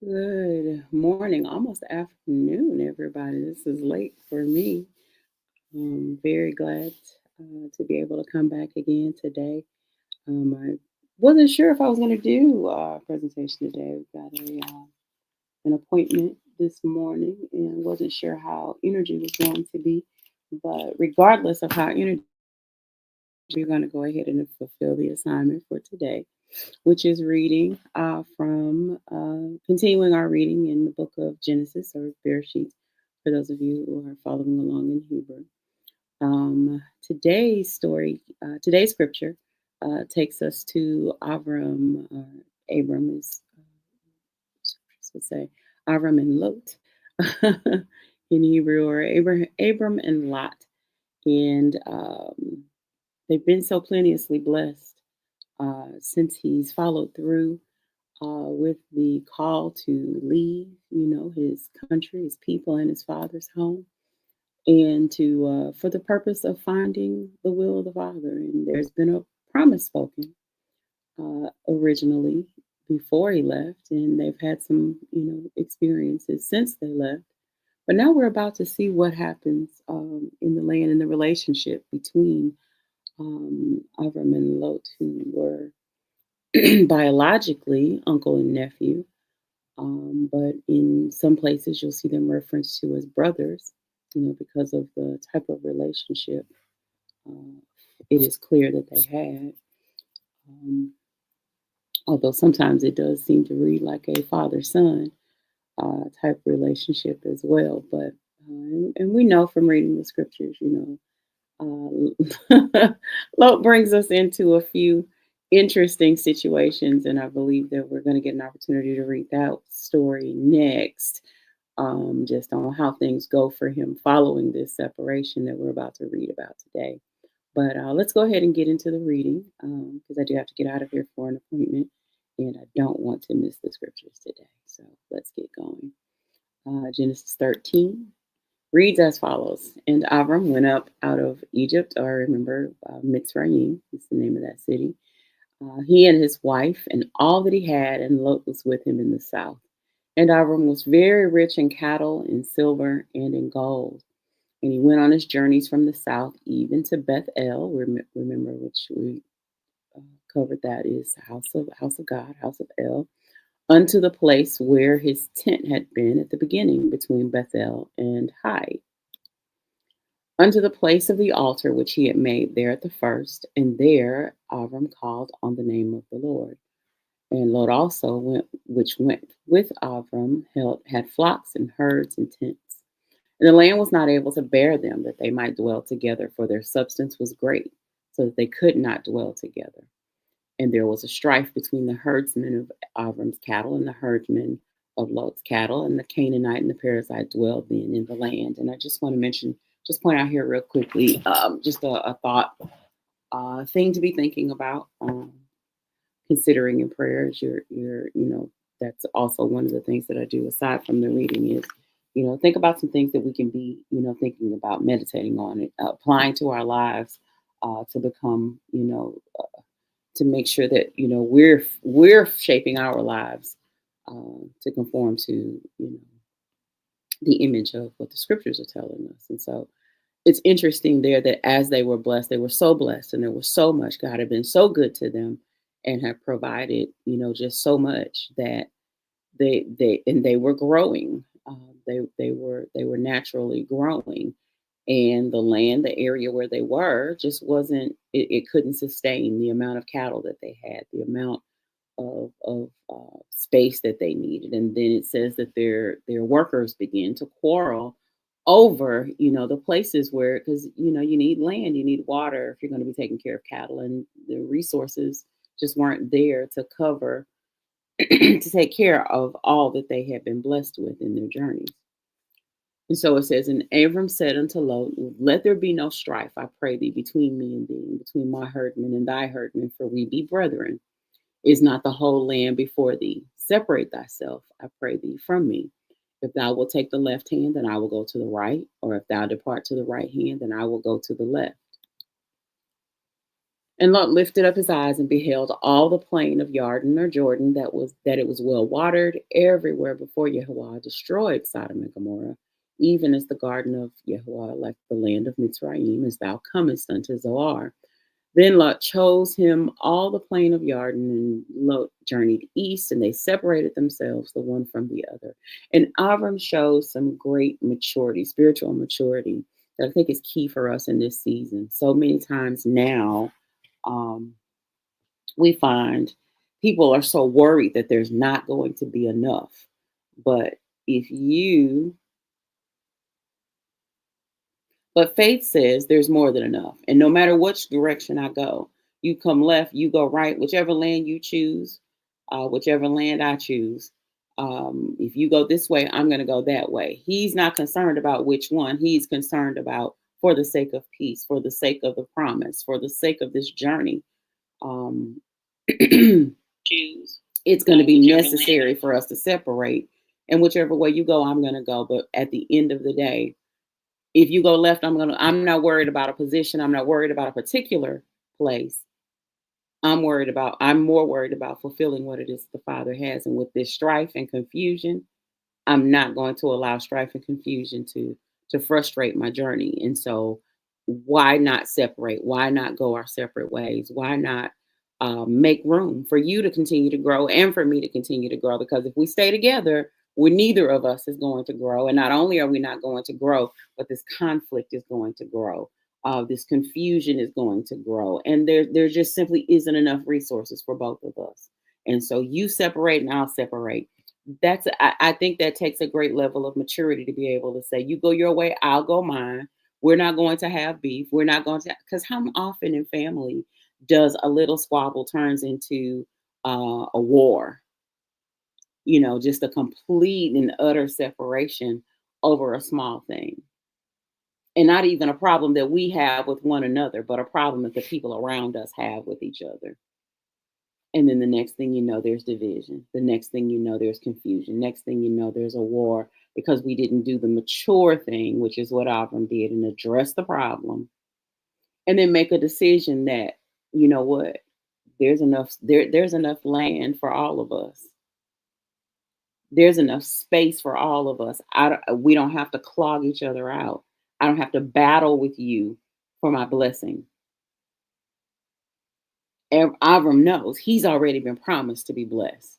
Good morning, almost afternoon, everybody. This is late for me. I'm very glad to be able to come back again today. I wasn't sure if I was going to do a presentation today. We've got an appointment this morning and wasn't sure how energy was going to be. But regardless of how energy, we're going to go ahead and fulfill the assignment for today, which is reading continuing our reading in the book of Genesis or Bereshit, for those of you who are following along in Hebrew. Today's scripture takes us to Avram. Abram is, scriptures would say, Avram and Lot in Hebrew, or Abram and Lot. And they've been so plenteously blessed since he's followed through with the call to leave, his country, his people, and his father's home, and to for the purpose of finding the will of the Father. And there's been a promise spoken originally before he left, and they've had some, experiences since they left. But now we're about to see what happens in the land and the relationship between Avram and Lot, who were biologically uncle and nephew. But in some places, you'll see them referenced to as brothers, because of the type of relationship uh, it is clear that they had. Um, Although sometimes it does seem to read like a father son type relationship as well. But and we know from reading the scriptures, Lot brings us into a few interesting situations, and I believe that we're going to get an opportunity to read that story next, just on how things go for him following this separation that we're about to read about today. But let's go ahead and get into the reading because I do have to get out of here for an appointment, and I don't want to miss the scriptures today. So let's get going. Genesis 13 reads as follows. And Avram went up out of Egypt, or remember, Mitzrayim is the name of that city. He and his wife and all that he had, and Lot was with him in the south. And Avram was very rich in cattle, in silver, and in gold. And he went on his journeys from the south, even to Beth El. Remember, which we uh, covered, that is house of God, house of El, unto the place where his tent had been at the beginning, between Bethel and Hai, unto the place of the altar which he had made there at the first. And there Abram called on the name of the Lord. And Lot also which went with Abram, had flocks and herds and tents. And the land was not able to bear them, that they might dwell together, for their substance was great, so that they could not dwell together. And there was a strife between the herdsmen of Abram's cattle and the herdsmen of Lot's cattle, and the Canaanite and the Perizzite dwelled then in the land. And I just want to point out here real quickly, just a thought, thing to be thinking about, considering in prayer is that's also one of the things that I do aside from the reading is, think about some things that we can be, thinking about, meditating on it, applying to our lives, to become, to make sure that we're shaping our lives to conform to the image of what the scriptures are telling us. And so it's interesting there that as they were blessed, they were so blessed, and there was so much. God had been so good to them and had provided, just so much that they were growing. They were naturally growing, and the land, the area where they were, just wasn't. It couldn't sustain the amount of cattle that they had, the amount of space that they needed. And then it says that their workers began to quarrel over, the places where, because you need land, you need water if you're going to be taking care of cattle, and the resources just weren't there to cover to take care of all that they had been blessed with in their journeys. And so it says, and Abram said unto Lot, let there be no strife, I pray thee, between me and thee, and between my herdmen and thy herdmen, for we be brethren. Is not the whole land before thee? Separate thyself, I pray thee, from me. If thou wilt take the left hand, then I will go to the right, or if thou depart to the right hand, then I will go to the left. And Lot lifted up his eyes and beheld all the plain of Yarden or Jordan, that it was well watered everywhere before Yahweh destroyed Sodom and Gomorrah, even as the garden of Yahweh, like the land of Mitzrayim, as thou comest unto Zoar. Then Lot chose him all the plain of Yarden, and Lot journeyed east, and they separated themselves the one from the other. And Avram shows some great maturity, spiritual maturity, that I think is key for us in this season. So many times now, um, we find people are so worried that there's not going to be enough. But if you, but faith says there's more than enough. And no matter which direction I go, you come left, you go right, whichever land you choose, whichever land I choose. If you go this way, I'm going to go that way. He's not concerned about which one. He's concerned about for the sake of peace, for the sake of the promise, for the sake of this journey. Um, choose. It's going to be necessary for us to separate. And whichever way you go, I'm going to go. But at the end of the day, if you go left, I'm not worried about a position. I'm not worried about a particular place. I'm more worried about fulfilling what it is the Father has. And with this strife and confusion, I'm not going to allow strife and confusion to frustrate my journey. And so why not separate? Why not go our separate ways? Why not make room for you to continue to grow and for me to continue to grow? Because if we stay together, neither of us is going to grow. And not only are we not going to grow, but this conflict is going to grow. This confusion is going to grow. And there just simply isn't enough resources for both of us. And so you separate and I'll separate. I think that takes a great level of maturity to be able to say, you go your way, I'll go mine. We're not going to have beef. We're not going to, because how often in family does a little squabble turns into a war? Just a complete and utter separation over a small thing. And not even a problem that we have with one another, but a problem that the people around us have with each other. And then the next thing you know, there's division. The next thing you know, there's confusion. Next thing you know, there's a war because we didn't do the mature thing, which is what Avram did, and address the problem. And then make a decision that, you know what, there's enough land for all of us. There's enough space for all of us. We don't have to clog each other out. I don't have to battle with you for my blessing. Avram knows he's already been promised to be blessed.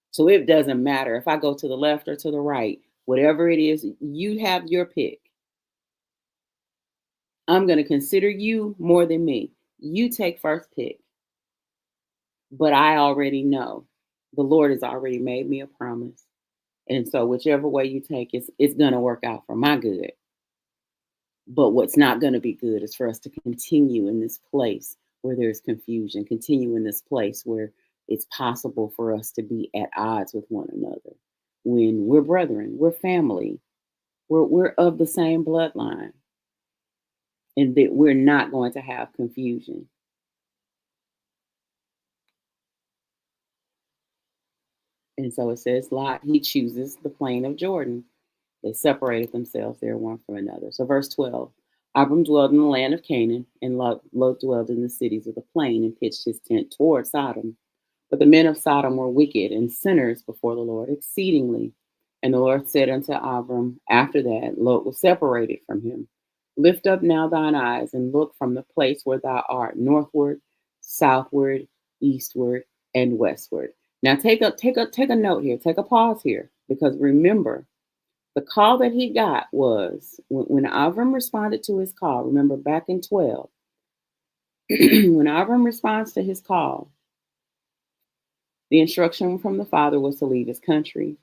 So it doesn't matter if I go to the left or to the right, whatever it is, you have your pick. I'm going to consider you more than me. You take first pick. But I already know the Lord has already made me a promise. And so whichever way you take, it's going to work out for my good. But what's not going to be good is for us to continue in this place where there's confusion, continue in this place where it's possible for us to be at odds with one another. When we're brethren, we're family, we're of the same bloodline, and that we're not going to have confusion. And so it says, Lot, he chooses the plain of Jordan. They separated themselves there one from another. So verse 12, Abram dwelled in the land of Canaan, and Lot dwelled in the cities of the plain and pitched his tent toward Sodom. But the men of Sodom were wicked and sinners before the Lord exceedingly. And the Lord said unto Abram, after that Lot was separated from him, lift up now thine eyes and look from the place where thou art, northward, southward, eastward, and westward. Now take a note here, take a pause here, because remember, the call that he got was when Avram responded to his call. Remember back in 12, when Avram responds to his call, the instruction from the father was to leave his country,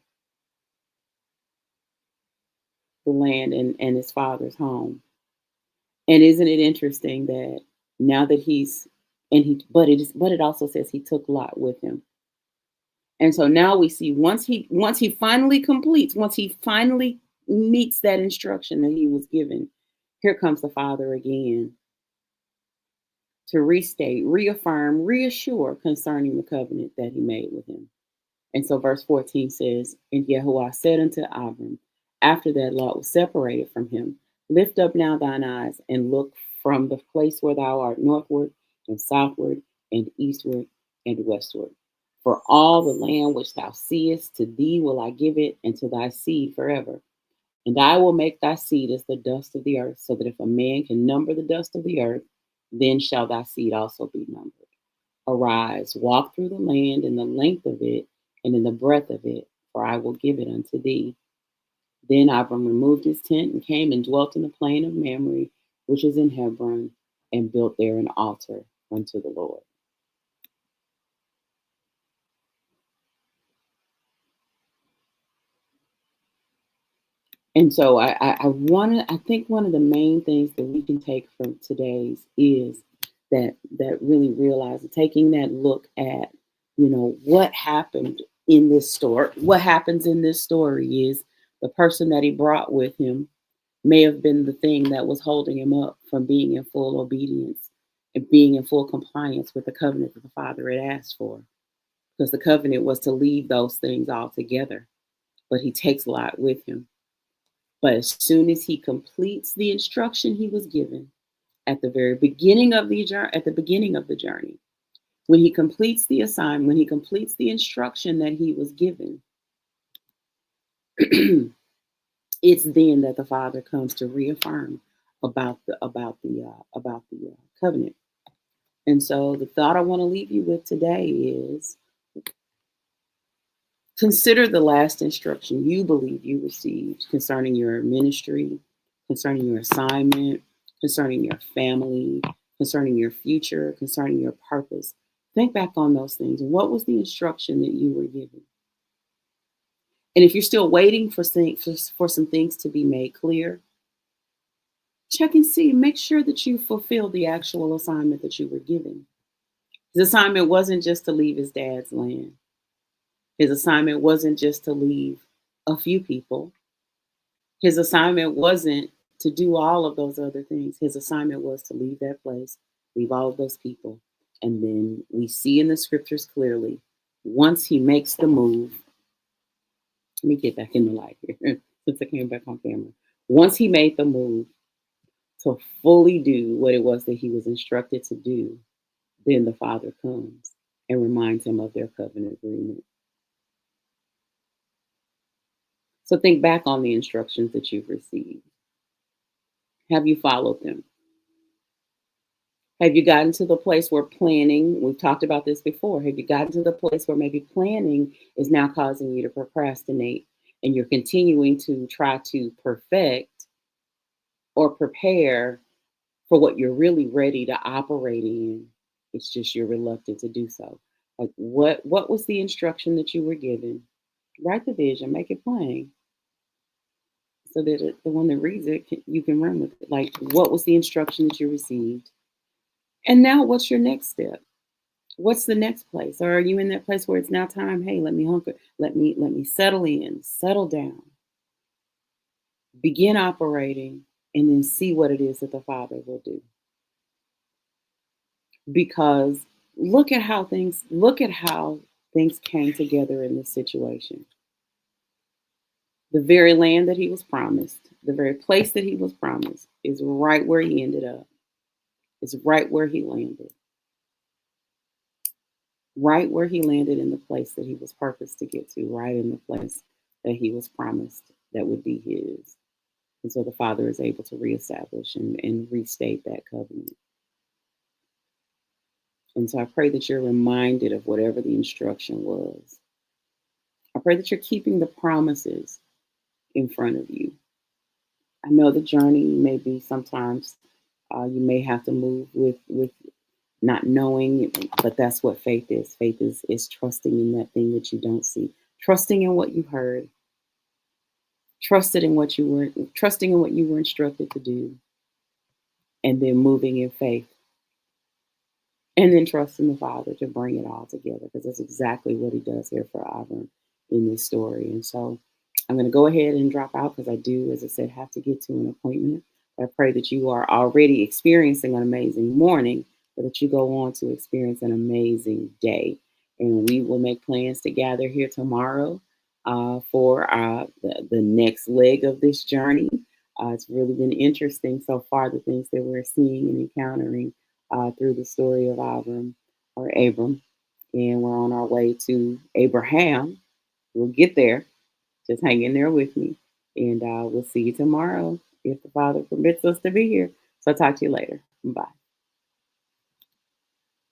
the land, and his father's home. And isn't it interesting that now that but it also says he took Lot with him. And so now we see once he finally meets that instruction that he was given, here comes the father again to restate, reaffirm, reassure concerning the covenant that he made with him. And so verse 14 says, and Yahuwah said unto Abram, after that Lot was separated from him, lift up now thine eyes and look from the place where thou art northward, and southward, and eastward, and westward. For all the land which thou seest, to thee will I give it, and to thy seed forever. And I will make thy seed as the dust of the earth, so that if a man can number the dust of the earth, then shall thy seed also be numbered. Arise, walk through the land in the length of it, and in the breadth of it, for I will give it unto thee. Then Abram removed his tent and came and dwelt in the plain of Mamre, which is in Hebron, and built there an altar unto the Lord. And so I think one of the main things that we can take from today's is that really realizing, taking that look at, what happened in this story. What happens in this story is the person that he brought with him may have been the thing that was holding him up from being in full obedience and being in full compliance with the covenant that the Father had asked for. Because the covenant was to leave those things all together. But he takes Lot with him. But as soon as he completes the instruction he was given at the very beginning of the journey, when he completes the assignment, when he completes the instruction that he was given, it's then that the Father comes to reaffirm about the covenant. And so the thought I want to leave you with today is, consider the last instruction you believe you received concerning your ministry, concerning your assignment, concerning your family, concerning your future, concerning your purpose. Think back on those things. What was the instruction that you were given? And if you're still waiting for some things to be made clear, check and see. Make sure that you fulfill the actual assignment that you were given. His assignment wasn't just to leave his dad's land. His assignment wasn't just to leave a few people. His assignment wasn't to do all of those other things. His assignment was to leave that place, leave all of those people. And then we see in the scriptures clearly, once he makes the move, let me get back in the light here since I came back on camera. Once he made the move to fully do what it was that he was instructed to do, then the Father comes and reminds him of their covenant agreement. So think back on the instructions that you've received. Have you followed them? Have you gotten to the place where planning, we've talked about this before, have you gotten to the place where maybe planning is now causing you to procrastinate and you're continuing to try to perfect or prepare for what you're really ready to operate in? It's just you're reluctant to do so. Like what was the instruction that you were given? Write the vision, make it plain, so that the one that reads it, you can run with it. Like, what was the instruction that you received? And now what's your next step? What's the next place? Or are you in that place where it's now time, hey, let me hunker, let me settle in, settle down, begin operating, and then see what it is that the Father will do. Because look at how things came together in this situation. The very land that he was promised, the very place that he was promised, is right where he ended up. It's right where he landed. Right where he landed in the place that he was purposed to get to, right in the place that he was promised that would be his. And so the Father is able to reestablish and restate that covenant. And so I pray that you're reminded of whatever the instruction was. I pray that you're keeping the promises in front of you. I know the journey may be sometimes you may have to move with not knowing, but that's what faith is. Faith is trusting in that thing that you don't see, trusting in what you heard, trusting in what you were instructed to do, and then moving in faith, and then trusting the Father to bring it all together, because that's exactly what he does here for Avram in this story. And so I'm going to go ahead and drop out because I do, as I said, have to get to an appointment. I pray that you are already experiencing an amazing morning, but that you go on to experience an amazing day. And we will make plans to gather here tomorrow for the next leg of this journey. It's really been interesting so far, the things that we're seeing and encountering through the story of Abram or Abram, and we're on our way to Abraham. We'll get there. Just hang in there with me, and we'll see you tomorrow if the Father permits us to be here. So, I'll talk to you later. Bye.